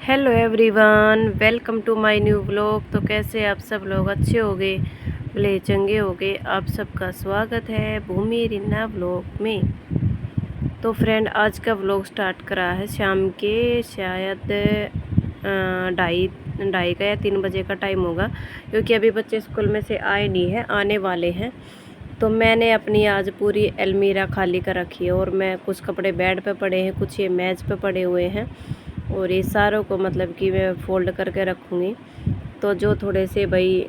Hello everyone, welcome to my new vlog. तो कैसे आप सब लोग अच्छे होंगे, भले चंगे होंगे। आप सबका स्वागत है भूमि रिन्ना व्लॉग में। तो फ्रेंड, आज का व्लॉग स्टार्ट करा है शाम के शायद 2:30 का या 3 बजे का टाइम होगा, क्योंकि अभी बच्चे स्कूल में से आए नहीं हैं, आने वाले हैं। तो मैंने अपनी आज पूरी अलमीरा खाली कर रखी है और मैं कुछ कपड़े बेड पे पड़े हैं, कुछ ये मेज पे पड़े हुए हैं और ये सारों को मतलब कि मैं फ़ोल्ड करके रखूँगी। तो जो थोड़े से भाई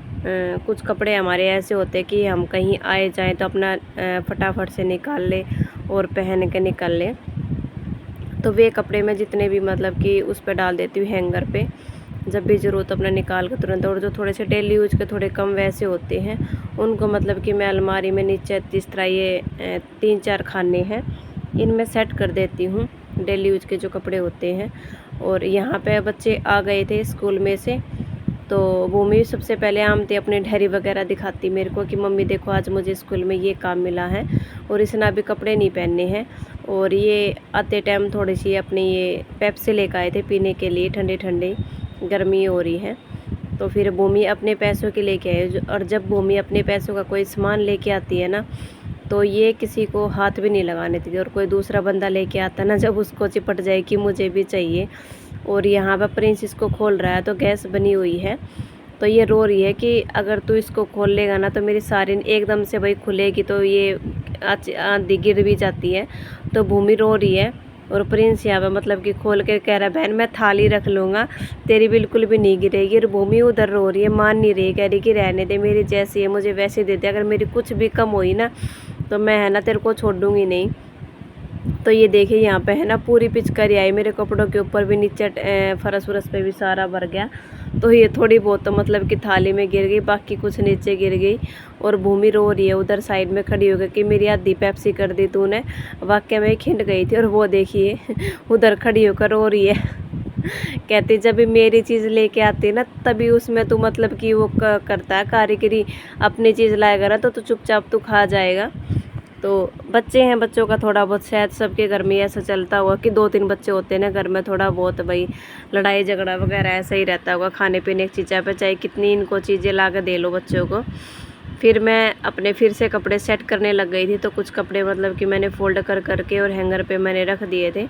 कुछ कपड़े हमारे ऐसे होते हैं कि हम कहीं आए जाएं तो अपना फटाफट से निकाल ले और पहन के निकल लें। तो वे कपड़े मैं जितने भी मतलब कि उस पर डाल देती हूँ हैंगर पे, जब भी ज़रूरत अपना निकाल कर तुरंत। और जो थोड़े से डेली यूज के थोड़े कम वैसे होते हैं उनको मतलब कि मैं अलमारी में नीचे जिस तरह ये 3-4 खाने हैं इनमें सेट कर देती हूँ, डेली यूज के जो कपड़े होते हैं। और यहाँ पे बच्चे आ गए थे स्कूल में से, तो भूमि सबसे पहले आमते अपनी डायरी वगैरह दिखाती मेरे को कि मम्मी देखो आज मुझे स्कूल में ये काम मिला है और इसने अभी कपड़े नहीं पहनने हैं। और ये आते टाइम थोड़ी सी अपनी ये पेप्सी लेकर आए थे पीने के लिए, ठंडी ठंडी गर्मी हो रही है। तो फिर भूमि अपने पैसों के लेके आए, और जब भूमि अपने पैसों का कोई सामान लेके आती है ना, तो ये किसी को हाथ भी नहीं लगाने देती। और कोई दूसरा बंदा लेके आता ना, जब उसको चिपट जाए कि मुझे भी चाहिए। और यहाँ पर प्रिंस इसको खोल रहा है, तो गैस बनी हुई है, तो ये रो रही है कि अगर तू इसको खोल लेगा ना तो मेरी सारी एकदम से भाई खुलेगी तो ये आधी गिर भी जाती है। तो भूमि रो रही है और प्रिंस यहाँ पे मतलब कि खोल के कह रहा है बहन मैं थाली रख लूँगा, तेरी बिल्कुल भी नहीं गिरेगी। और भूमि उधर रो रही है, मान नहीं रही, कह रही कि रहने दे, मेरी जैसी है मुझे वैसे दे दे, अगर मेरी कुछ भी कम हुई ना तो मैं है ना तेरे को छोड़ दूँगी नहीं। तो ये देखिए यहाँ पे है ना पूरी पिचकारी आई मेरे कपड़ों के ऊपर भी, नीचे फरस वरस पे भी सारा भर गया। तो ये थोड़ी बहुत तो मतलब कि थाली में गिर गई, बाकी कुछ नीचे गिर गई। और भूमि रो रही है उधर साइड में खड़ी हो गई कि मेरी आधी पेप्सी कर दी तूने, वाकई में खिंड गई थी। और वो देखिए उधर खड़ी होकर रो रही है कहती जब भी मेरी चीज़ लेके आती है ना तभी उसमें तू मतलब कि वो करता है कारीगरी, अपनी चीज़ लाएगा ना तो तू चुपचाप तू खा जाएगा। तो बच्चे हैं, बच्चों का थोड़ा बहुत शायद सबके घर में ऐसा चलता हुआ कि 2-3 बच्चे होते हैं ना घर में, थोड़ा बहुत भाई लड़ाई झगड़ा वगैरह ऐसा ही रहता होगा खाने पीने की चीज़ें पे, चाहे कितनी इनको चीज़ें ला के दे लो बच्चों को। फिर मैं अपने फिर से कपड़े सेट करने लग गई थी, तो कुछ कपड़े मतलब कि मैंने फ़ोल्ड कर करके और हैंगर पे मैंने रख दिए थे।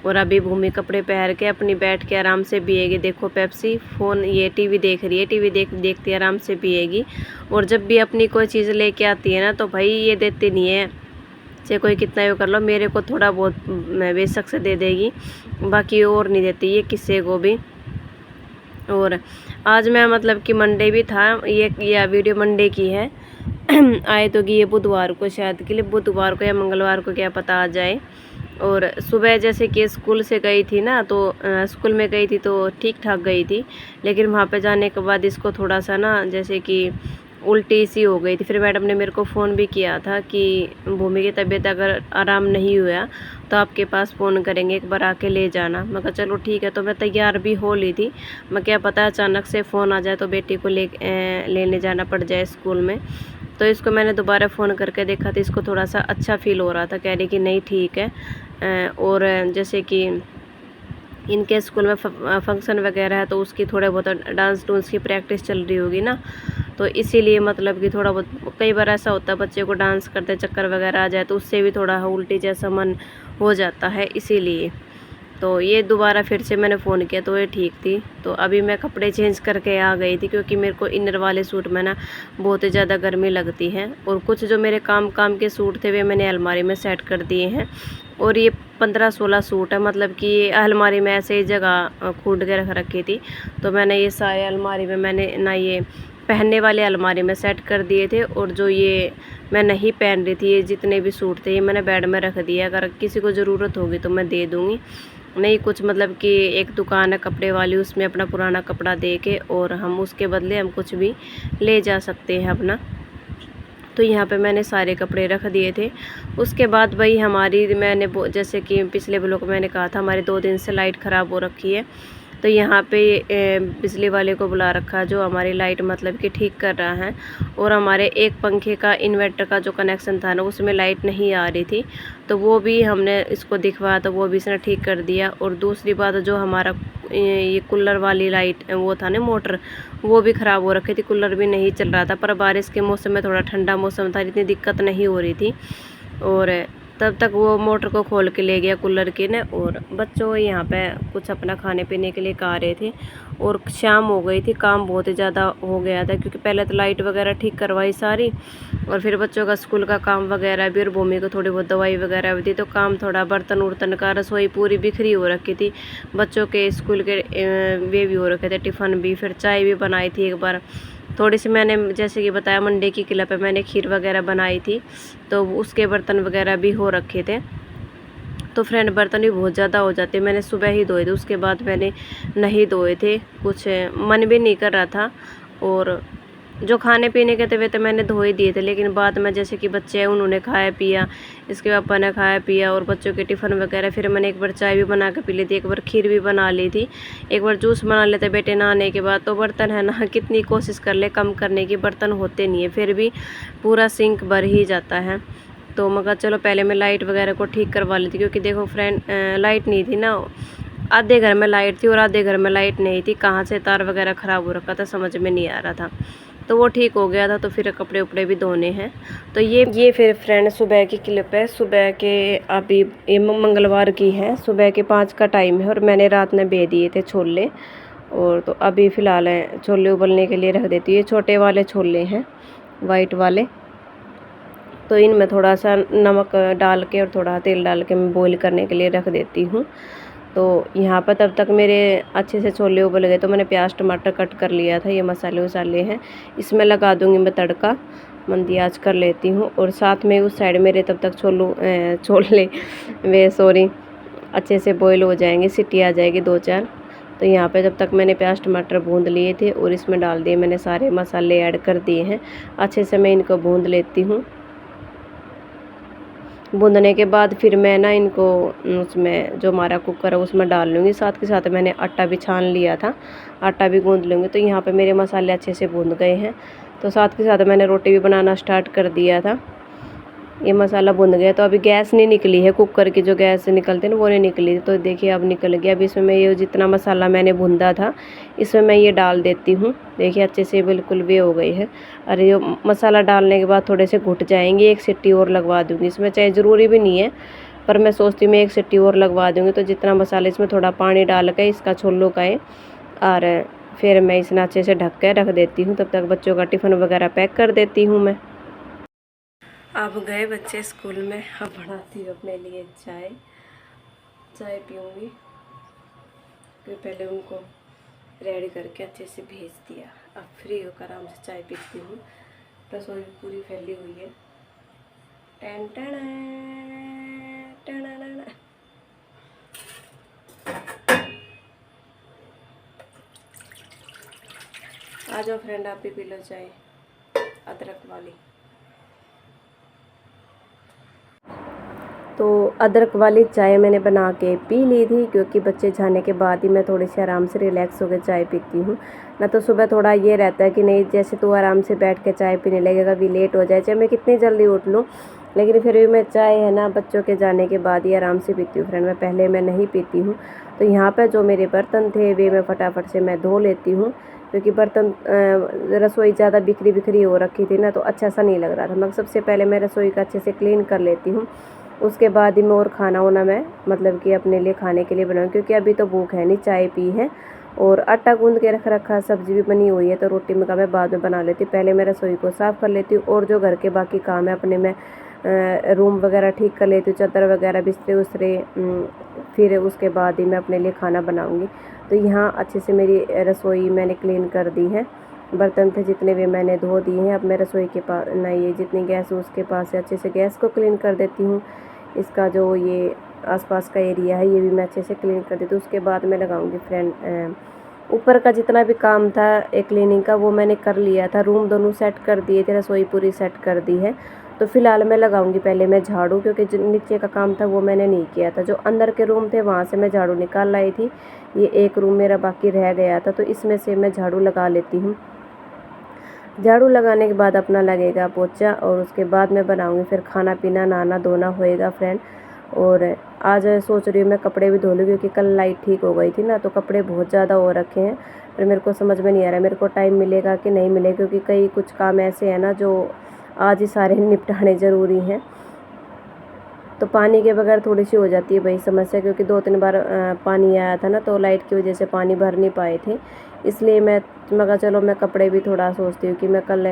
और अभी भूमि कपड़े पहन के अपनी बैठ के आराम से पिएगी, देखो पेप्सी, फ़ोन ये टीवी देख रही है, टीवी देखती आराम से पिएगी। और जब भी अपनी कोई चीज़ लेके आती है ना तो भाई ये देती नहीं है, चाहे कोई कितना भी कर लो, मेरे को थोड़ा बहुत बेशक से दे देगी, बाकी और नहीं देती ये किसी को भी। और आज मैं मतलब कि मंडे भी था, ये वीडियो मंडे की है आए तो कि ये बुधवार को शायद के लिए, बुधवार को या मंगलवार को क्या पता आ जाए। और सुबह जैसे कि स्कूल से गई थी ना, तो स्कूल में गई थी तो ठीक ठाक गई थी, लेकिन वहाँ पे जाने के बाद इसको थोड़ा सा ना जैसे कि उल्टी सी हो गई थी। फिर मैडम ने मेरे को फ़ोन भी किया था कि भूमि की तबीयत अगर आराम नहीं हुआ तो आपके पास फ़ोन करेंगे, एक बार आके ले जाना। मैं कहा चलो ठीक है। तो मैं तैयार भी हो ली थी, मैं क्या पता अचानक से फ़ोन आ जाए तो बेटी को लेने जाना पड़ जाए स्कूल में। तो इसको मैंने दोबारा फ़ोन करके देखा तो इसको थोड़ा सा अच्छा फ़ील हो रहा था, कह रही कि नहीं ठीक है। और जैसे कि इनके स्कूल में फंक्शन वगैरह है तो उसकी थोड़े बहुत डांस डूंस की प्रैक्टिस चल रही होगी ना, तो इसीलिए मतलब कि थोड़ा बहुत कई बार ऐसा होता है बच्चे को डांस करते चक्कर वगैरह आ जाए तो उससे भी थोड़ा उल्टी जैसा मन हो जाता है, इसीलिए। तो ये दोबारा फिर से मैंने फ़ोन किया तो ये ठीक थी। तो अभी मैं कपड़े चेंज करके आ गई थी, क्योंकि मेरे को इनर वाले सूट में ना बहुत ही ज़्यादा गर्मी लगती है। और कुछ जो मेरे काम के सूट थे वे मैंने अलमारी में सेट कर दिए हैं। और ये 15-16 सूट है, मतलब कि ये अलमारी में ऐसे ही जगह खूंद के रख रखी थी, तो मैंने ये सारे अलमारी में मैंने ना ये पहनने वाले अलमारी में सेट कर दिए थे। और जो ये मैं नहीं पहन रही थी, ये जितने भी सूट थे ये मैंने बेड में रख दिया, अगर किसी को ज़रूरत होगी तो मैं दे दूँगी। नहीं कुछ मतलब कि एक दुकान है कपड़े वाली, उसमें अपना पुराना कपड़ा दे के और हम उसके बदले हम कुछ भी ले जा सकते हैं अपना। तो यहाँ पे मैंने सारे कपड़े रख दिए थे। उसके बाद भाई हमारी मैंने जैसे कि पिछले ब्लॉग में मैंने कहा था हमारी 2 दिन से लाइट ख़राब हो रखी है, तो यहाँ पे बिजली वाले को बुला रखा जो हमारी लाइट मतलब कि ठीक कर रहा है। और हमारे एक पंखे का इन्वर्टर का जो कनेक्शन था ना उसमें लाइट नहीं आ रही थी, तो वो भी हमने इसको दिखवाया तो वो भी इसने ठीक कर दिया। और दूसरी बात जो हमारा ये कूलर वाली लाइट वो था ना मोटर, वो भी ख़राब हो रखी थी, कूलर भी नहीं चल रहा था। पर बारिश के मौसम में थोड़ा ठंडा मौसम था, इतनी दिक्कत नहीं हो रही थी। और तब तक वो मोटर को खोल के ले गया कूलर की ने, और बच्चों यहाँ पे कुछ अपना खाने पीने के लिए खा रहे थे। और शाम हो गई थी, काम बहुत ही ज़्यादा हो गया था, क्योंकि पहले तो लाइट वगैरह ठीक करवाई सारी, और फिर बच्चों का स्कूल का काम वगैरह भी, और भूमि को थोड़ी बहुत दवाई वगैरह भी थी। तो काम थोड़ा बर्तन उर्तन का, रसोई पूरी बिखरी हो रखी थी, बच्चों के स्कूल के वे भी हो रखे थे, टिफ़िन भी, फिर चाय भी बनाई थी एक बार। थोड़ी सी मैंने जैसे कि बताया मंडे की किला पे मैंने खीर वगैरह बनाई थी, तो उसके बर्तन वगैरह भी हो रखे थे। तो फ्रेंड बर्तन भी बहुत ज़्यादा हो जाते, मैंने सुबह ही धोए थे, उसके बाद मैंने नहीं धोए थे, कुछ मन भी नहीं कर रहा था। और जो खाने पीने के थे वे तो मैंने धो ही दिए थे, लेकिन बाद में जैसे कि बच्चे हैं उन्होंने खाया पिया, इसके पापा ने खाया पिया, और बच्चों के टिफ़िन वगैरह, फिर मैंने एक बार चाय भी बना के पी ली थी, एक बार खीर भी बना ली थी, एक बार जूस बना लेते बेटे नहाने के बाद। तो बर्तन है ना, कितनी कोशिश कर ले कम करने की, बर्तन होते नहीं है, फिर भी पूरा सिंक भर ही जाता है। तो मगर चलो पहले मैं लाइट वगैरह को ठीक करवा ली थी, क्योंकि देखो फ्रेंड लाइट नहीं थी ना, आधे घर में लाइट थी और आधे घर में लाइट नहीं थी, कहाँ से तार वगैरह ख़राब हो रखा था समझ में नहीं आ रहा था। तो वो ठीक हो गया था, तो फिर कपड़े उपड़े भी धोने हैं। तो ये फिर फ्रेंड सुबह की क्लिप है, सुबह के अभी ये मंगलवार की है, सुबह के 5 का टाइम है, और मैंने रात में बे दिए थे छोले। और तो अभी फ़िलहाल छोले उबलने के लिए रख देती हूँ। ये छोटे वाले छोले हैं, वाइट वाले, तो इनमें थोड़ा सा नमक डाल के और थोड़ा तेल डाल के मैं बॉईल करने के लिए रख देती हूँ। तो यहाँ पर तब तक मेरे अच्छे से छोले उबल गए, तो मैंने प्याज टमाटर कट कर लिया था, ये मसाले वसाले हैं, इसमें लगा दूँगी मैं तड़का, मंदी आँच कर लेती हूँ। और साथ में उस साइड मेरे तब तक छोले वे सॉरी अच्छे से बॉईल हो जाएंगे, सीटी आ जाएगी 2-4। तो यहाँ पे जब तक मैंने प्याज टमाटर भून लिए थे, और इसमें डाल दिए मैंने सारे मसाले ऐड कर दिए हैं, अच्छे से मैं इनको भून लेती हूँ। भूनने के बाद फिर मैं ना इनको उसमें जो हमारा कुकर है उसमें डाल लूँगी, साथ के साथ मैंने आटा भी छान लिया था, आटा भी गूँध लूँगी। तो यहाँ पे मेरे मसाले अच्छे से भून गए हैं, तो साथ के साथ मैंने रोटी भी बनाना स्टार्ट कर दिया था। ये मसाला भुन गया, तो अभी गैस नहीं निकली है, कुकर की जो गैस निकलती है ना वो नहीं निकली, तो देखिए अब निकल गया। अभी इसमें मैं ये जितना मसाला मैंने भुंदा था इसमें मैं ये डाल देती हूँ, देखिए अच्छे से बिल्कुल वे हो गई है। अरे ये मसाला डालने के बाद थोड़े से घुट जाएंगे, एक सीटी और लगवा दूँगी इसमें, चाहे ज़रूरी भी नहीं है, पर मैं सोचती हूँ मैं एक सीटी और लगवा दूँगी। तो जितना मसाला इसमें थोड़ा पानी डाल के इसका छोलों का है, और फिर मैं इसे अच्छे से ढक के रख देती हूँ। तब तक बच्चों का टिफ़िन वगैरह पैक कर देती हूँ मैं। अब गए बच्चे स्कूल में, अब बनाती हूँ अपने लिए चाय, चाय पीऊँगी, फिर पहले उनको रेडी करके अच्छे से भेज दिया। अब फ्री होकर आराम से चाय पीती हूँ, रसोई पूरी फैली हुई है। Ton ton ton. आ जाओ फ्रेंड, आप भी पी लो चाय अदरक वाली। तो अदरक वाली चाय मैंने बना के पी ली थी, क्योंकि बच्चे जाने के बाद ही मैं थोड़ी सी आराम से रिलैक्स होकर चाय पीती हूँ। ना तो सुबह थोड़ा ये रहता है कि नहीं जैसे तू आराम से बैठ के चाय पीने लगेगा, कभी लेट हो जाए, चाहे मैं कितनी जल्दी उठ लूँ, लेकिन फिर भी मैं चाय है ना बच्चों के जाने के बाद ही आराम से पीती हूँ फ्रेंड, मैं पहले मैं नहीं पीती हूँ। तो यहाँ पर जो मेरे बर्तन थे वे मैं फटाफट से मैं धो लेती हूँ, क्योंकि बर्तन रसोई ज़्यादा बिखरी बिखरी हो रखी थी ना, तो अच्छा सा नहीं लग रहा था। मैं सबसे पहले मैं रसोई का अच्छे से क्लीन कर लेती हूँ, उसके बाद ही मैं और खाना वाना मैं मतलब कि अपने लिए खाने के लिए बनाऊँ, क्योंकि अभी तो भूख है नहीं, चाय पी है और आटा गूंद के रख रखा, सब्ज़ी भी बनी हुई है, तो रोटी में का मैं बाद में बना लेती हूँ। पहले मैं रसोई को साफ़ कर लेती हूँ, और जो घर के बाकी काम है अपने में रूम वगैरह ठीक कर लेती हूँ, चादर वगैरह बिस्तरे उस्तरे, फिर उसके बाद ही मैं अपने लिए खाना बनाऊँगी। तो यहाँ अच्छे से मेरी रसोई मैंने क्लीन कर दी है, बर्तन थे जितने भी मैंने धो दिए हैं। अब मैं रसोई के पास नहीं, ये जितनी गैस है उसके पास से अच्छे से गैस को क्लीन कर देती हूँ। इसका जो ये आसपास का एरिया है ये भी मैं अच्छे से क्लीन कर देती हूँ। उसके बाद मैं लगाऊंगी फ्रेंड ऊपर का जितना भी काम था एक क्लीनिंग का वो मैंने कर लिया था, रूम दोनों सेट कर दिए थे, रसोई पूरी सेट कर दी है। तो फिलहाल मैं लगाऊंगी पहले मैं झाड़ू, क्योंकि जो नीचे का काम था वो मैंने नहीं किया था। जो अंदर के रूम थे वहाँ से मैं झाड़ू निकाल लाई थी, ये एक रूम मेरा बाकी रह गया था, तो इसमें से मैं झाड़ू लगा लेती हूँ। झाड़ू लगाने के बाद अपना लगेगा पोछा, और उसके बाद मैं बनाऊंगी फिर खाना पीना, नहाना धोना होएगा फ्रेंड। और आज सोच रही हूँ मैं कपड़े भी धो लूँ, क्योंकि कल लाइट ठीक हो गई थी ना, तो कपड़े बहुत ज़्यादा हो रखे हैं। पर मेरे को समझ में नहीं आ रहा मेरे को टाइम मिलेगा कि नहीं मिलेगा, क्योंकि कई कुछ काम ऐसे हैं ना जो आज ही सारे निपटाने ज़रूरी हैं। तो पानी के बगैर थोड़ी सी हो जाती है भाई समस्या, क्योंकि 2-3 बार पानी आया था ना, तो लाइट की वजह से पानी भर नहीं पाए थे। इसलिए मैं कहा चलो मैं कपड़े भी थोड़ा सोचती हूँ कि मैं कल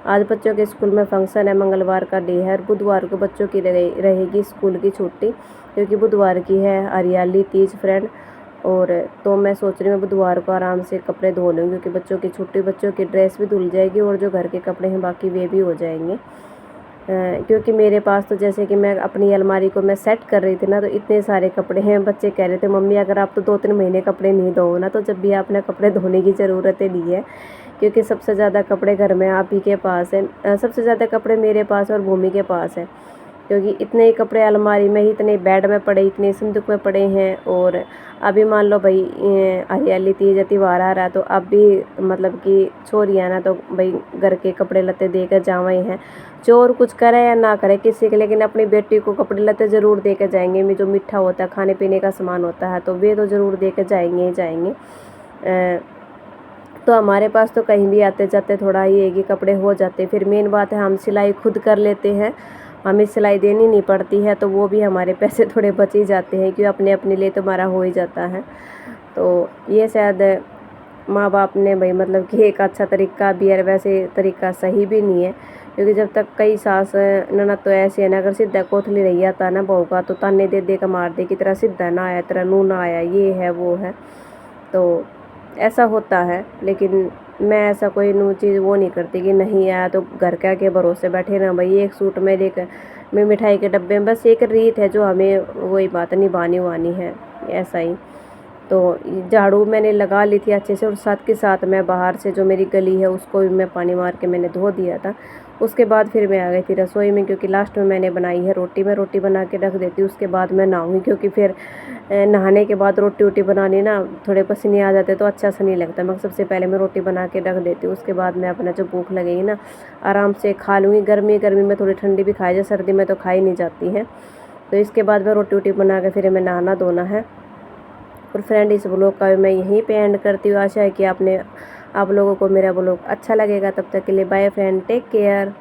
आज बच्चों के स्कूल में फंक्शन है, मंगलवार का डे है, और बुधवार को बच्चों की रहेगी स्कूल की छुट्टी, क्योंकि बुधवार की है हरियाली तीज फ्रेंड। और तो मैं सोच रही हूँ बुधवार को आराम से कपड़े धो लूँ, क्योंकि बच्चों की छुट्टी, बच्चों की ड्रेस भी धुल जाएगी और जो घर के कपड़े हैं बाकी वे भी हो जाएंगे। क्योंकि मेरे पास तो जैसे कि मैं अपनी अलमारी को मैं सेट कर रही थी ना, तो इतने सारे कपड़े हैं। बच्चे कह रहे थे मम्मी अगर आप तो 2-3 महीने कपड़े नहीं धो ना, तो जब भी आपने कपड़े धोने की ज़रूरत नहीं है, क्योंकि सबसे ज़्यादा कपड़े घर में आप ही के पास हैं। सबसे ज़्यादा कपड़े मेरे पास और भूमि के पास है, क्योंकि इतने ही कपड़े अलमारी में ही, इतने बेड में पड़े, इतने संदूक में पड़े हैं। और अभी मान लो भाई हरियाली तीज त्यौहार आ रहा है, तो अब भी मतलब कि छोरी है ना, तो भाई घर के कपड़े लत्ते देकर जावे हैं। चोर कुछ करे या ना करे किसी के, लेकिन अपनी बेटी को कपड़े लत्ते ज़रूर दे के जाएंगे। में जो मीठा होता है, खाने पीने का सामान होता है, तो वे तो ज़रूर दे के जाएंगे ही जाएंगे। तो हमारे पास तो कहीं भी आते जाते थोड़ा ही है कि कपड़े हो जाते। फिर मेन बात है हम सिलाई खुद कर लेते हैं, हमें सिलाई देनी नहीं पड़ती है, तो वो भी हमारे पैसे थोड़े बच ही जाते हैं, क्योंकि अपने अपने लिए तो हमारा हो ही जाता है। तो ये शायद माँ बाप ने भाई मतलब कि एक अच्छा तरीका भी है, वैसे तरीका सही भी नहीं है, क्योंकि जब तक कई सास ननद तो ऐसे है ना, अगर सीधा कोथली रही आता ना बहू का, तो ताने दे दे का मार दे कि तेरा सीधा ना आया, तेरा नूह ना आया, ये है वो है। तो ऐसा होता है, लेकिन मैं ऐसा कोई नू चीज़ वो नहीं करती कि नहीं आया तो घर का के भरोसे बैठे ना भाई। एक सूट में मैं मिठाई के डब्बे में, बस एक रीत है जो हमें वही बात निभानी वानी है, ऐसा ही। तो झाड़ू मैंने लगा ली थी अच्छे से, और साथ के साथ मैं बाहर से जो मेरी गली है उसको भी मैं पानी मार के मैंने धो दिया था। उसके बाद फिर मैं आ गई थी रसोई में, क्योंकि लास्ट में मैंने बनाई है रोटी। मैं रोटी बना के रख देती हूँ, उसके बाद मैं नहाऊँगी, क्योंकि फिर नहाने के बाद रोटी वोटी बनानी ना, थोड़े पसीने आ जाते तो अच्छा सा नहीं लगता। मैं सबसे पहले मैं रोटी बना के रख देती हूँ, उसके बाद मैं अपना जो भूख लगेगी ना आराम से खा लूँगी। गर्मी गर्मी में थोड़ी ठंडी भी खाई जाए, सर्दी में तो खाई नहीं जाती है। तो इसके बाद मैं रोटी वोटी बना के फिर मैं नहाना धोना है। और फ्रेंड इस ब्लॉग का मैं यहीं पे एंड करती हूँ। आशा है कि आप लोगों को मेरा ब्लॉग अच्छा लगेगा। तब तक के लिए बाय फ्रेंड, टेक केयर।